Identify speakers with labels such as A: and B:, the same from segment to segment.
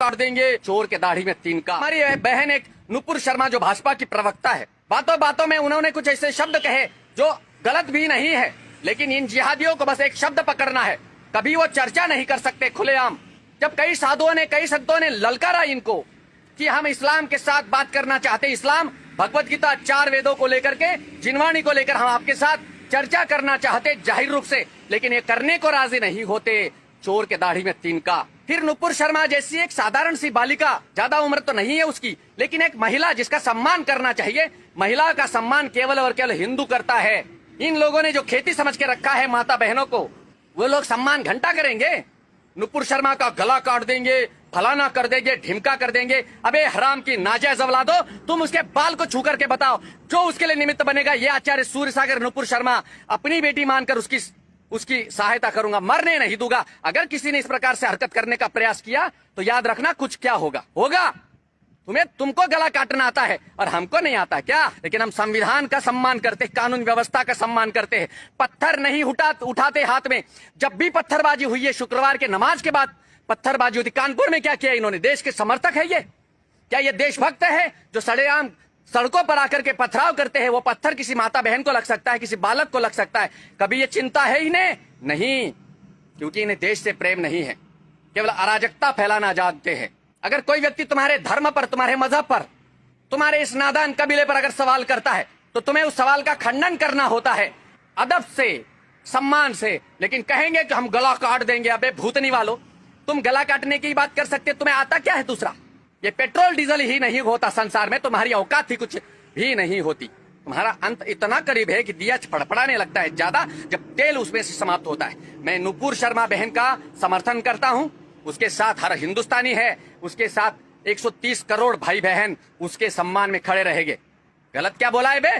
A: काट देंगे, चोर के दाढ़ी में तीन का। हमारी बहन एक नुपुर शर्मा जो भाजपा की प्रवक्ता है, बातों बातों में उन्होंने कुछ ऐसे शब्द कहे जो गलत भी नहीं है, लेकिन इन जिहादियों को बस एक शब्द पकड़ना है, कभी वो चर्चा नहीं कर सकते खुलेआम। जब कई साधुओं ने, कई संतों ने ललकारा इनको कि हम इस्लाम के साथ बात करना चाहते, इस्लाम भगवत गीता 4 वेदों को लेकर के, जिनवाणी को लेकर हम आपके साथ चर्चा करना चाहते जाहिर रूप से, लेकिन ये करने को राजी नहीं होते, चोर के दाढ़ी में तीन का। फिर नुपुर शर्मा जैसी एक साधारण सी बालिका, ज्यादा उम्र तो नहीं है उसकी, लेकिन एक महिला जिसका सम्मान करना चाहिए, महिला का सम्मान केवल और केवल हिंदू करता है। इन लोगों ने जो खेती समझ के रखा है माता बहनों को, वो लोग सम्मान घंटा करेंगे। नुपुर शर्मा का गला काट देंगे, फलाना कर देंगे, ढिमका कर देंगे। अबे हराम की नाजायज औलादो, तुम उसके बाल को छू करके बताओ, जो उसके लिए निमित्त बनेगा। ये आचार्य सूर्यसागर नुपुर शर्मा अपनी बेटी मानकर उसकी सहायता करूंगा, मरने नहीं दूंगा। अगर किसी ने इस प्रकार से हरकत करने का प्रयास किया तो याद रखना कुछ क्या होगा। तुमको गला काटना आता है और हमको नहीं आता क्या? लेकिन हम संविधान का सम्मान करते, कानून व्यवस्था का सम्मान करते हैं। पत्थर नहीं उठाते हाथ में। जब भी पत्थरबाजी हुई है, शुक्रवार के नमाज के बाद पत्थरबाजी होती। कानपुर में क्या किया इन्होंने? देश के समर्थक है ये? क्या ये देशभक्त है जो सड़ेआम सड़कों पर आकर के पथराव करते हैं? वो पत्थर किसी माता बहन को लग सकता है, किसी बालक को लग सकता है। कभी ये चिंता है इन्हें? नहीं, क्योंकि इन्हें देश से प्रेम नहीं है, केवल अराजकता फैलाना जानते हैं। अगर कोई व्यक्ति तुम्हारे धर्म पर, तुम्हारे मजहब पर, तुम्हारे इस नादान कबीले पर अगर सवाल करता है तो तुम्हें उस सवाल का खंडन करना होता है, अदब से, सम्मान से। लेकिन कहेंगे कि हम गला काट देंगे। अबे भूतनी वालों, तुम गला काटने की बात कर सकते, तुम्हें आता क्या है दूसरा? ये पेट्रोल डीजल ही नहीं होता संसार में, तुम्हारी औकात ही कुछ भी नहीं होती। तुम्हारा अंत इतना करीब है कि दिया फड़फड़ाने लगता है ज्यादा जब तेल उसमें से समाप्त होता है। मैं नुपुर शर्मा बहन का समर्थन करता हूं, उसके साथ हर हिंदुस्तानी है, उसके साथ 130 करोड़ भाई बहन उसके सम्मान में खड़े रहेंगे। गलत क्या बोला है बे?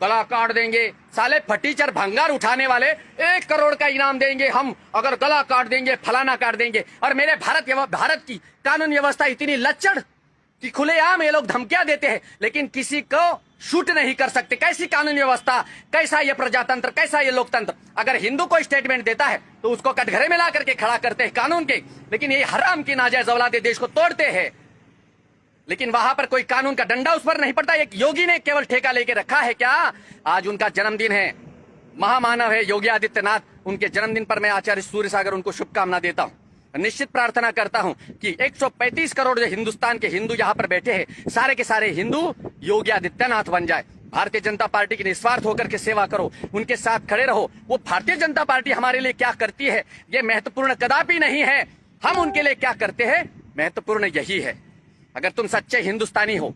A: गला काट देंगे, साले फटीचर भंगार उठाने वाले 1 करोड़ का इनाम देंगे हम अगर गला काट देंगे, फलाना काट देंगे। और मेरे भारत की कानून व्यवस्था इतनी लच्चड़ कि खुलेआम ये लोग धमकियां देते हैं, लेकिन किसी को शूट नहीं कर सकते। कैसी कानून व्यवस्था, कैसा ये प्रजातंत्र, कैसा ये लोकतंत्र? अगर हिंदू को स्टेटमेंट देता है तो उसको कटघरे में ला करके खड़ा करते हैं कानून के, लेकिन ये हराम की नाजायज औलादे देश को तोड़ते हैं। लेकिन वहां पर कोई कानून का डंडा उस पर नहीं पड़ता। एक योगी ने केवल ठेका लेके रखा है क्या? आज उनका जन्मदिन है, महामानव है योगी आदित्यनाथ। उनके जन्मदिन पर मैं आचार्य सूर्यसागर उनको शुभकामना देता हूं। निश्चित प्रार्थना करता हूं कि 135 करोड़ जो हिंदुस्तान के हिंदू यहाँ पर बैठे हैं, सारे के सारे हिंदू योगी आदित्यनाथ बन जाए। भारतीय जनता पार्टी की निस्वार्थ होकर के सेवा करो, उनके साथ खड़े रहो। वो भारतीय जनता पार्टी हमारे लिए क्या करती है ये महत्वपूर्ण कदापि नहीं है, हम उनके लिए क्या करते हैं महत्वपूर्ण यही है। अगर तुम सच्चे हिंदुस्तानी हो